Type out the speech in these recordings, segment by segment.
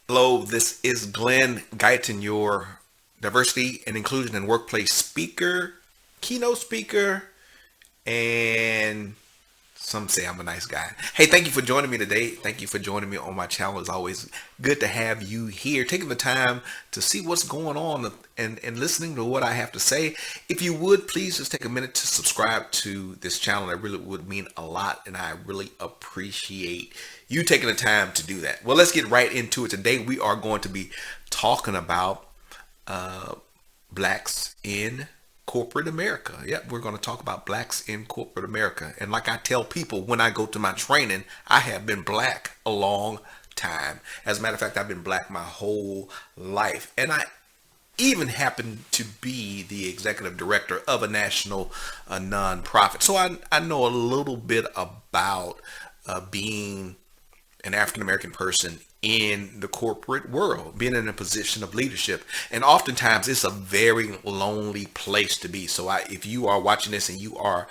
Hello, this is Glen Guyton, your diversity and inclusion and workplace speaker, keynote speaker, and some say I'm a nice guy. Hey, thank you for joining me today. Thank you for joining me on my channel. It's always good to have you here, taking the time to see what's going on and listening to what I have to say. If you would, please just take a minute to subscribe to this channel. That really would mean a lot, and I really appreciate you taking the time to do that. Well, let's get right into it. Today, we are going to be talking about uh, blacks in corporate America. Yep, we're going to talk about blacks in corporate America. And like I tell people when I go to my training, I have been black a long time. As a matter of fact, I've been black my whole life. And I even happen to be the executive director of a national nonprofit. So I know a little bit about being an African American person in the corporate world, being in a position of leadership. And oftentimes it's a very lonely place to be. So if you are watching this and you are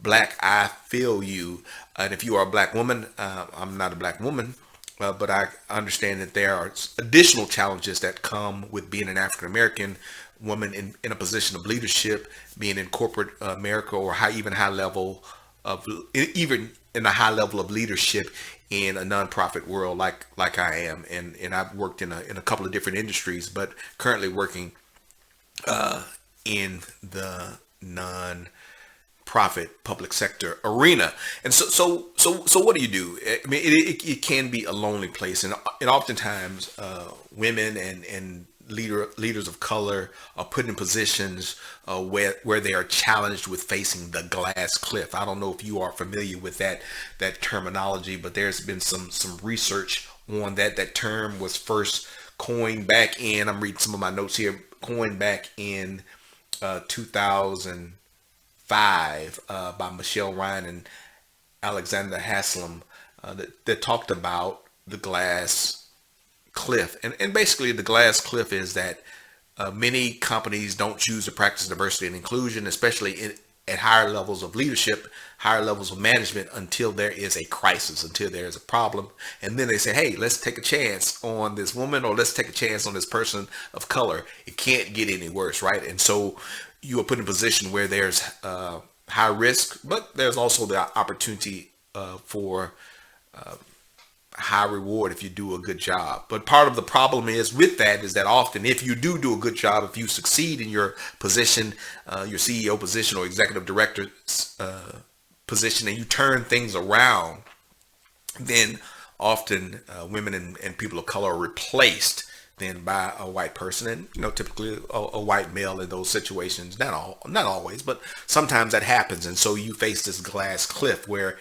black, I feel you. And if you are a black woman, I'm not a black woman, but I understand that there are additional challenges that come with being an African American woman in a position of leadership, being in corporate America, or even high level of, even in a high level of leadership in a nonprofit world like I am. And I've worked in a couple of different industries, but currently working in the non-profit public sector arena. And so what do you do? I mean, it can be a lonely place, and oftentimes women and leaders of color are put in positions where they are challenged with facing the glass cliff. I don't know if you are familiar with that terminology, but there's been some research on that. That term was first coined back in, I'm reading some of my notes here, coined back in 2005 by Michelle Ryan and Alexander Haslam, that talked about the glass cliff. And basically, the glass cliff is that many companies don't choose to practice diversity and inclusion, especially at higher levels of leadership, higher levels of management, until there is a crisis, until there is a problem. And then they say, hey, let's take a chance on this woman, or let's take a chance on this person of color. It can't get any worse, right? And so you are put in a position where there's high risk, but there's also the opportunity for high reward if you do a good job. But part of the problem is with that is that often if you do a good job, if you succeed in your position, your CEO position or executive director position, and you turn things around, then often women and people of color are replaced then by a white person, and typically a white male in those situations. Not always, but sometimes that happens. And so you face this glass cliff where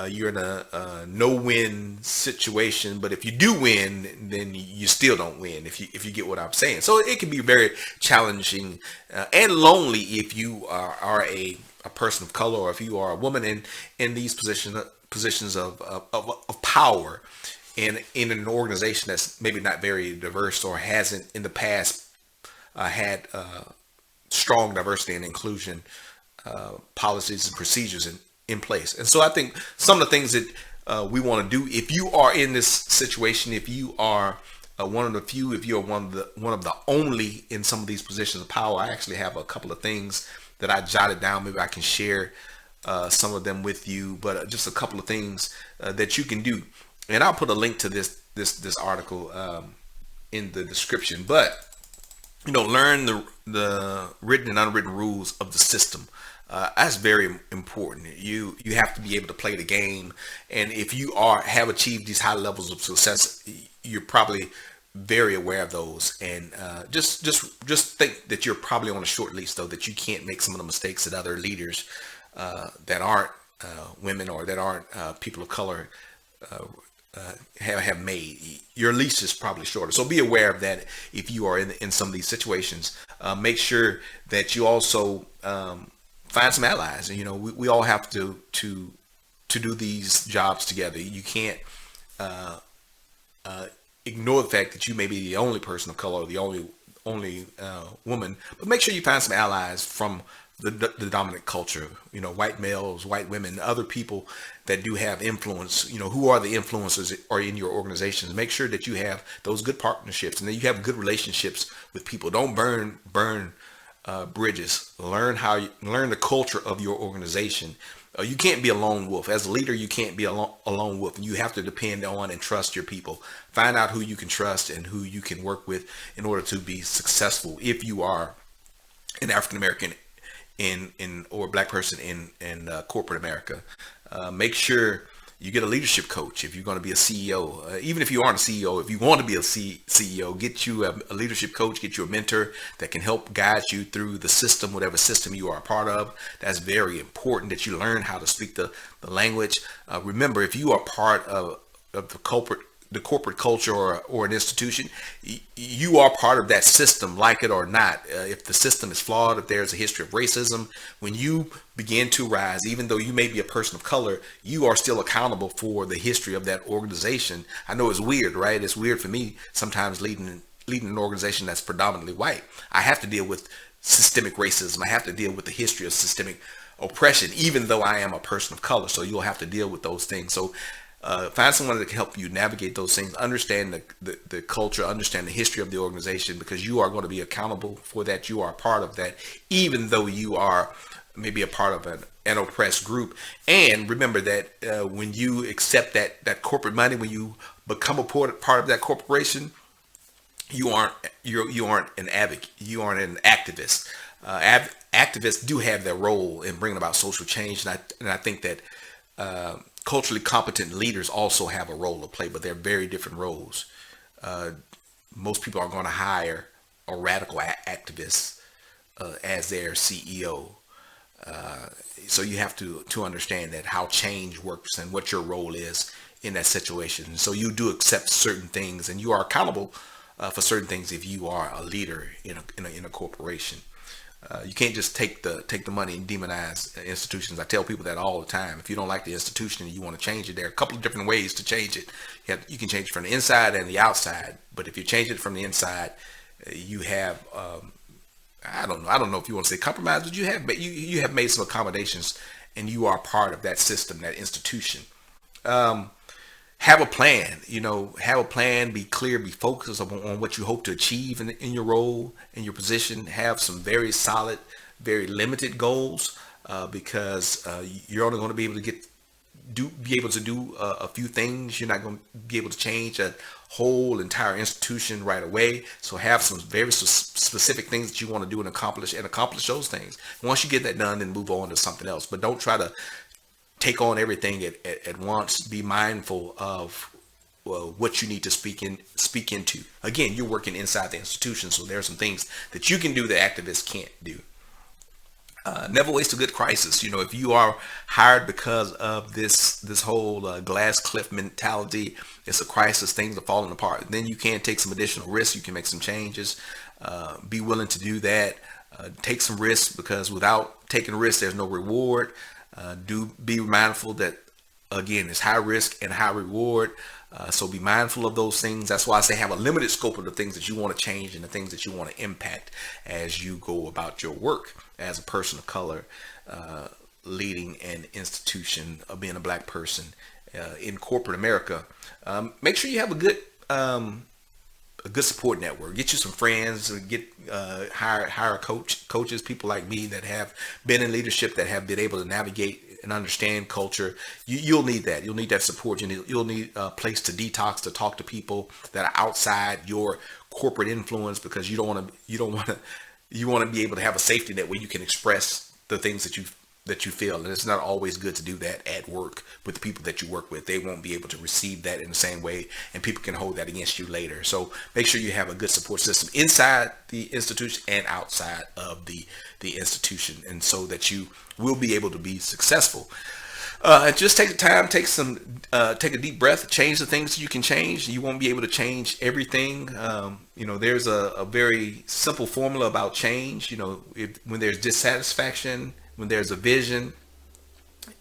you're in a no-win situation, but if you do win, then you still don't win, if you get what I'm saying. So it can be very challenging and lonely if you are a person of color, or if you are a woman in these positions of power in an organization that's maybe not very diverse, or hasn't in the past had strong diversity and inclusion policies and procedures in place. And so I think some of the things that we want to do, if you are in this situation, if you are one of the few, if you're one of the only in some of these positions of power, I actually have a couple of things that I jotted down. Maybe I can share some of them with you, but just a couple of things that you can do. And I'll put a link to this article in the description. But learn the written and unwritten rules of the system. That's very important. You have to be able to play the game, and if you have achieved these high levels of success, you're probably very aware of those. And just think that you're probably on a short leash, though, that you can't make some of the mistakes that other leaders that aren't women, or that aren't people of color have made. Your leash is probably shorter, so be aware of that if you are in some of these situations. Make sure that you also find some allies. We all have to do these jobs together. You can't ignore the fact that you may be the only person of color, or the only only woman, but make sure you find some allies from the dominant culture, white males, white women, other people that do have influence, who are the influencers are in your organizations. Make sure that you have those good partnerships and that you have good relationships with people. Don't burn bridges. Learn the culture of your organization. You can't be a lone wolf. As a leader, you can't be a lone wolf. You have to depend on and trust your people. Find out who you can trust and who you can work with in order to be successful. If you are an African American in or black person in corporate America, make sure you get a leadership coach if you're going to be a CEO. Even if you aren't a CEO, if you want to be a CEO, get you a leadership coach, get you a mentor that can help guide you through the system, whatever system you are a part of. That's very important that you learn how to speak the language. Remember, if you are part of the corporate culture or an institution, you are part of that system, like it or not. If the system is flawed, if there's a history of racism, when you begin to rise, even though you may be a person of color, you are still accountable for the history of that organization. I know it's weird, right? It's weird for me sometimes leading an organization that's predominantly white. I have to deal with systemic racism. I have to deal with the history of systemic oppression, even though I am a person of color. So you'll have to deal with those things. So find someone that can help you navigate those things, understand the culture, understand the history of the organization, because you are going to be accountable for that. You are a part of that, even though you are maybe a part of an oppressed group. And remember that when you accept that corporate money, when you become a part of that corporation, you aren't an advocate. You aren't an activist. Activists do have their role in bringing about social change, and I think that culturally competent leaders also have a role to play, but they're very different roles. Most people are going to hire a radical activist as their CEO. So you have to understand that how change works and what your role is in that situation. So you do accept certain things, and you are accountable for certain things if you are a leader in a corporation. You can't just take the money and demonize institutions. I tell people that all the time. If you don't like the institution and you want to change it, there are a couple of different ways to change it. You can change it from the inside and the outside. But if you change it from the inside, you have I don't know if you want to say compromise, but you have made some accommodations, and you are part of that system, that institution. Have a plan, have a plan, be clear, be focused on what you hope to achieve in your role, in your position. Have some very solid, very limited goals, because you're only going to be able to do a few things. You're not going to be able to change a whole entire institution right away. So have some very specific things that you want to do and accomplish those things. Once you get that done, then move on to something else. But don't try to take on everything at once. Be mindful of what you need to speak into. Again, you're working inside the institution, so there are some things that you can do that activists can't do. Never waste a good crisis. If you are hired because of this whole glass cliff mentality, it's a crisis, things are falling apart. Then you can take some additional risks. You can make some changes. Be willing to do that. Take some risks, because without taking risks, there's no reward. Do be mindful that, again, it's high risk and high reward. So be mindful of those things. That's why I say have a limited scope of the things that you want to change and the things that you want to impact as you go about your work as a person of color, leading an institution, of being a black person in corporate America. Make sure you have a good support network. Get you some friends. Hire coaches, people like me that have been in leadership, that have been able to navigate and understand culture. You'll need that. You'll need that support. You'll need a place to detox, to talk to people that are outside your corporate influence, because you want to be able to have a safety net where you can express the things that you feel. And it's not always good to do that at work with the people that you work with. They won't be able to receive that in the same way, and people can hold that against you later. So make sure you have a good support system inside the institution and outside of the institution, and so that you will be able to be successful. Just take the time, take a deep breath, change the things you can change. You won't be able to change everything. There's a very simple formula about change. When there's dissatisfaction, when there's a vision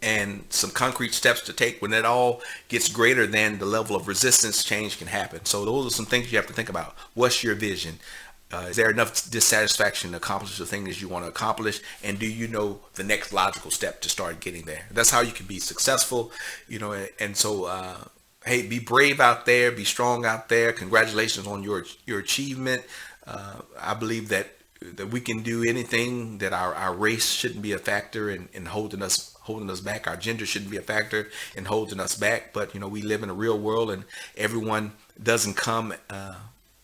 and some concrete steps to take, when that all gets greater than the level of resistance, change can happen. So those are some things you have to think about. What's your vision? Is there enough dissatisfaction to accomplish the things you want to accomplish? And do you know the next logical step to start getting there? That's how you can be successful, and so, hey, be brave out there, be strong out there. Congratulations on your achievement. I believe that we can do anything, that our race shouldn't be a factor in holding us back. Our gender shouldn't be a factor in holding us back. But we live in a real world, and everyone doesn't come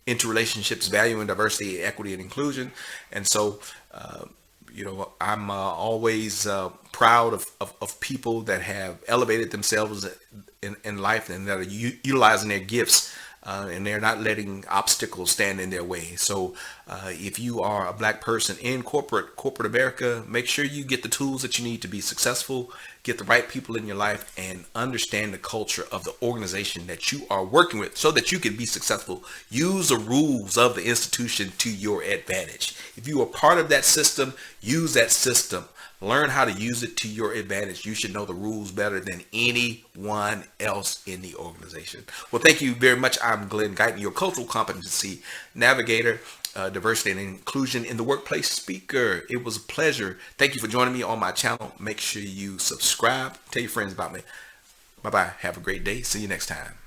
into relationships valuing diversity, equity, and inclusion. And so, I'm always proud of people that have elevated themselves in life, and that are utilizing their gifts, and they're not letting obstacles stand in their way. So if you are a black person in corporate America, make sure you get the tools that you need to be successful, get the right people in your life, and understand the culture of the organization that you are working with so that you can be successful. Use the rules of the institution to your advantage. If you are part of that system, use that system. Learn how to use it to your advantage. You should know the rules better than anyone else in the organization. Well, thank you very much. I'm Glen Guyton, your cultural competency navigator, diversity and inclusion in the workplace speaker. It was a pleasure. Thank you for joining me on my channel. Make sure you subscribe. Tell your friends about me. Bye-bye. Have a great day. See you next time.